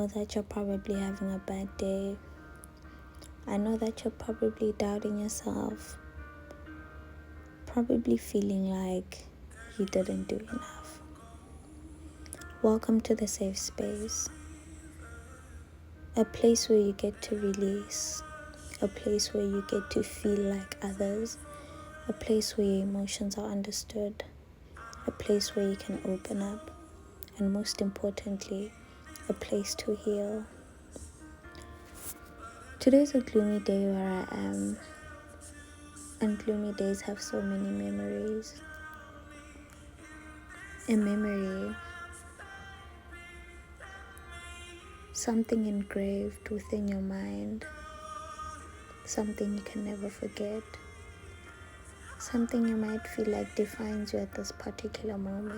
I know that you're probably having a bad day. I know that you're probably doubting yourself, probably feeling like you didn't do enough. Welcome to the safe space, a place where you get to release, a place where you get to feel like others, a place where your emotions are understood, a place where you can open up, and most importantly, a place to heal. Today's a gloomy day where I am, and gloomy days have so many memories. A memory, something engraved within your mind, something you can never forget, something you might feel like defines you at this particular moment.